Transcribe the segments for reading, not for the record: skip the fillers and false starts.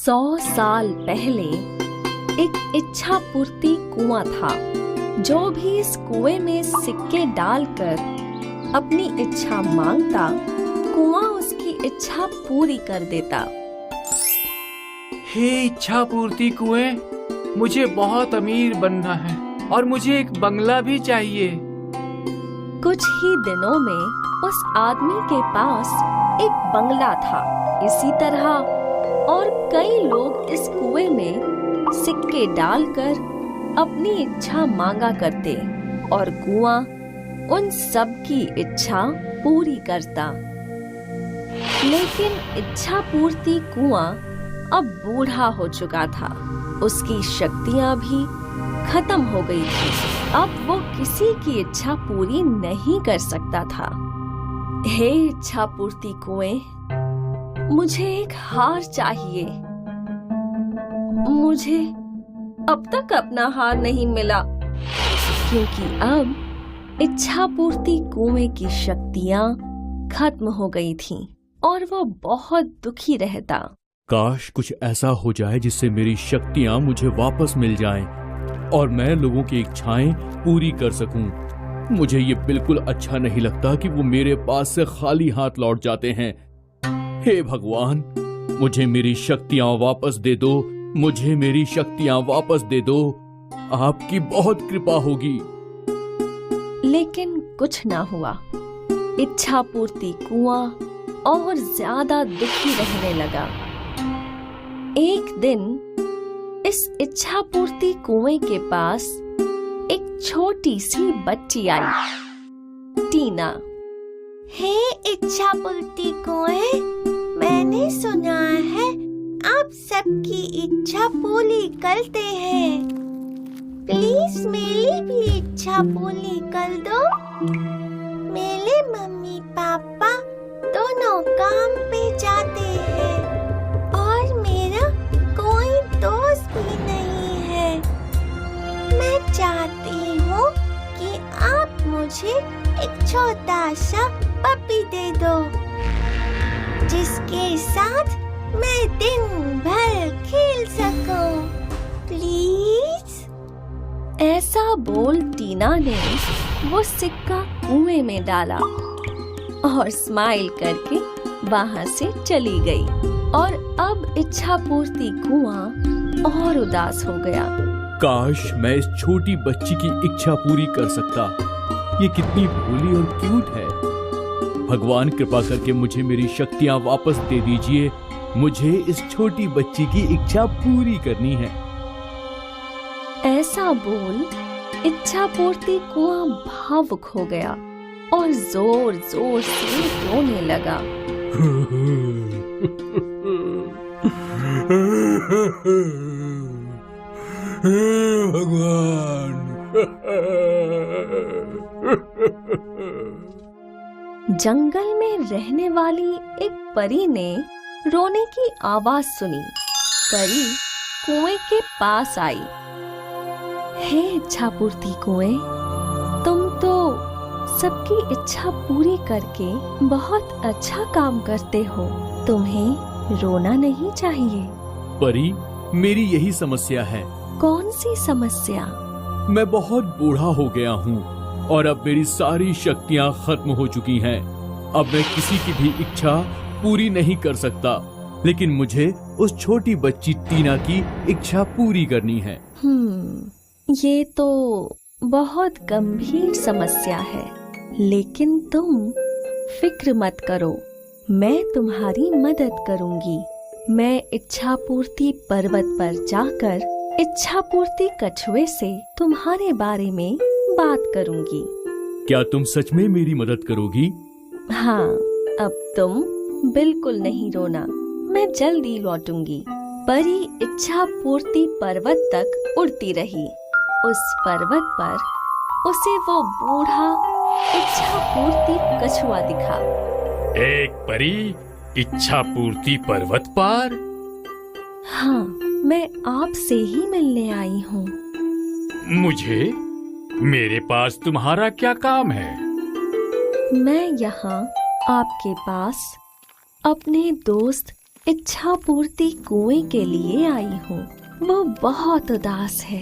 100 साल पहले एक इच्छा पूर्ति कुआं था। जो भी इस कुएं में सिक्के डालकर अपनी इच्छा मांगता, कुआं उसकी इच्छा पूरी कर देता। हे इच्छा पूर्ति कुएं, मुझे बहुत अमीर बनना है और मुझे एक बंगला भी चाहिए। कुछ ही दिनों में उस आदमी के पास एक बंगला था। इसी तरह और कई लोग इस कुएं में सिक्के डालकर अपनी इच्छा मांगा करते और कुआं उन सब की इच्छा पूरी करता। लेकिन इच्छा पूर्ति कुआं अब बूढ़ा हो चुका था। उसकी शक्तियां भी खत्म हो गई थी। अब वो किसी की इच्छा पूरी नहीं कर सकता था। हे इच्छा पूर्ति कुएं, मुझे एक हार चाहिए। मुझे अब तक अपना हार नहीं मिला, क्योंकि अब इच्छा पूर्ति कुएं की शक्तियां खत्म हो गई थीं और वो बहुत दुखी रहता। काश कुछ ऐसा हो जाए जिससे मेरी शक्तियां मुझे वापस मिल जाएं और मैं लोगों की इच्छाएं पूरी कर सकूं। मुझे ये बिल्कुल अच्छा नहीं लगता कि वो मेरे पास से खाली हाथ लौट जाते हैं। हे भगवान, मुझे मेरी शक्तियां वापस दे दो। मुझे मेरी शक्तियां वापस दे दो। आपकी बहुत कृपा होगी। लेकिन कुछ ना हुआ। इच्छा पूर्ति कुआं और ज्यादा दुखी रहने लगा। एक दिन इस इच्छा पूर्ति कुएं के पास एक छोटी सी बच्ची आई, टीना। हे इच्छा पूर्ति कुएं, मैंने सुना है आप सबकी इच्छा पूरी करते हैं। प्लीज मेरी भी इच्छा पूरी कर दो। मेरे मम्मी पापा दोनों काम पे जाते हैं और मेरा कोई दोस्त भी नहीं है। मैं चाहती हूँ कि आप मुझे एक छोटा सा पपी दे दो, जिसके साथ मैं दिन भर खेल सकूं। प्लीज। ऐसा बोल टीना ने वो सिक्का कुएं में डाला और स्माइल करके वहां से चली गई। और अब इच्छा पूर्ति कुआं और उदास हो गया। काश मैं इस छोटी बच्ची की इच्छा पूरी कर सकता। ये कितनी भोली और क्यूट है। भगवान कृपा करके मुझे मेरी शक्तियां वापस दे दीजिए। मुझे इस छोटी बच्ची की इच्छा पूरी करनी है। ऐसा बोल इच्छा पूर्ति कुआं भावुक हो गया और जोर जोर से रोने लगा। भगवान। जंगल में रहने वाली एक परी ने रोने की आवाज सुनी। परी कुएं के पास आई। हे इच्छा पूर्ति कुएं, तुम तो सबकी इच्छा पूरी करके बहुत अच्छा काम करते हो। तुम्हें रोना नहीं चाहिए। परी, मेरी यही समस्या है। कौन सी समस्या? मैं बहुत बूढ़ा हो गया हूँ और अब मेरी सारी शक्तियाँ खत्म हो चुकी हैं। अब मैं किसी की भी इच्छा पूरी नहीं कर सकता, लेकिन मुझे उस छोटी बच्ची टीना की इच्छा पूरी करनी है। ये तो बहुत गंभीर समस्या है, लेकिन तुम फिक्र मत करो, मैं तुम्हारी मदद करूंगी। मैं इच्छा पूर्ति पर्वत पर जाकर इच्छा पूर्ति कछुए से तुम्हारे बारे में बात करूंगी। क्या तुम सच में मेरी मदद करोगी? हाँ, अब तुम बिल्कुल नहीं रोना। मैं जल्दी लौटूंगी। परी इच्छा पूर्ति पर्वत तक उड़ती रही। उस पर्वत पर उसे वो बूढ़ा इच्छा पूर्ति कछुआ दिखा। एक परी इच्छा पूर्ति पर्वत पर? हाँ, मैं आपसे ही मिलने आई हूँ। मुझे? मेरे पास तुम्हारा क्या काम है? मैं यहाँ आपके पास अपने दोस्त इच्छा पूर्ति कुएं के लिए आई हूँ। वो बहुत उदास है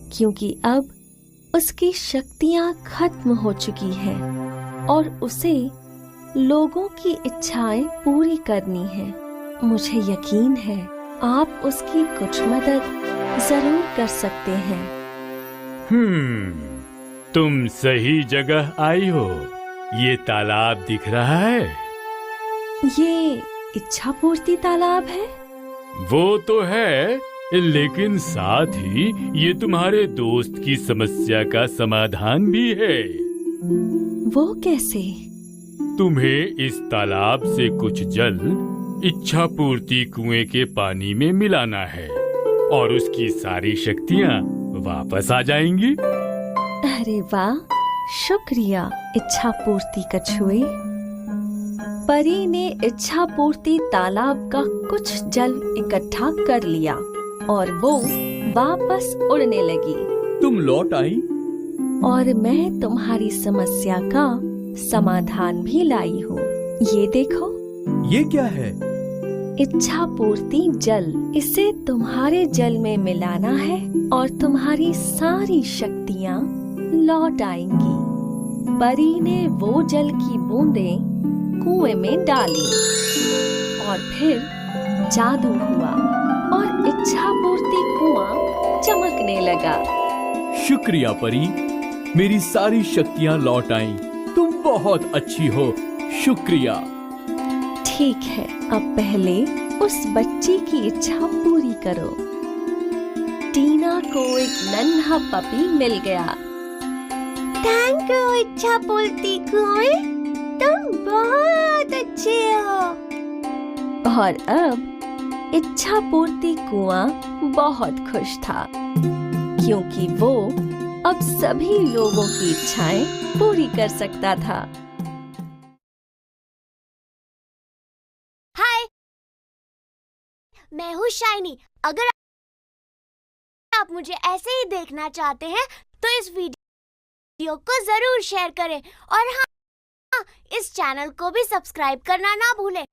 क्योंकि अब उसकी शक्तियाँ खत्म हो चुकी है और उसे लोगों की इच्छाएं पूरी करनी है। मुझे यकीन है आप उसकी कुछ मदद जरूर कर सकते हैं। तुम सही जगह आई हो। ये तालाब दिख रहा है? ये इच्छा पूर्ति तालाब है? वो तो है, लेकिन साथ ही ये तुम्हारे दोस्त की समस्या का समाधान भी है। वो कैसे? तुम्हें इस तालाब से कुछ जल इच्छा पूर्ति कुएं के पानी में मिलाना है और उसकी सारी शक्तियाँ वापस आ जाएंगी। अरे वाह, शुक्रिया इच्छा पूर्ति कछुए। परी ने इच्छा पूर्ति तालाब का कुछ जल इकट्ठा कर लिया और वो वापस उड़ने लगी। तुम लौट आई? और मैं तुम्हारी समस्या का समाधान भी लाई हूँ। ये देखो, ये क्या है? इच्छा पूर्ति जल। इसे तुम्हारे जल में मिलाना है और तुम्हारी सारी शक्तियाँ लौट आएंगी। परी ने वो जल की बूंदें कुएं में डाली और फिर जादू हुआ और इच्छा पूर्ति कुआं चमकने लगा। शुक्रिया परी, मेरी सारी शक्तियाँ लौट आईं। तुम बहुत अच्छी हो, शुक्रिया। ठीक है, अब पहले उस बच्ची की इच्छा पूरी करो। टीना को एक नन्हा पपी मिल गया। थैंक यू इच्छा पूर्ति कुएं, तुम बहुत अच्छे हो। और अब इच्छा पूर्ति कुआं बहुत खुश था क्योंकि वो अब सभी लोगों की इच्छाएं पूरी कर सकता था। हाय, मैं हूँ शाइनी। अगर आप मुझे ऐसे ही देखना चाहते हैं तो इस वीडियो को जरूर शेयर करें और हाँ, इस चैनल को भी सब्सक्राइब करना ना भूलें।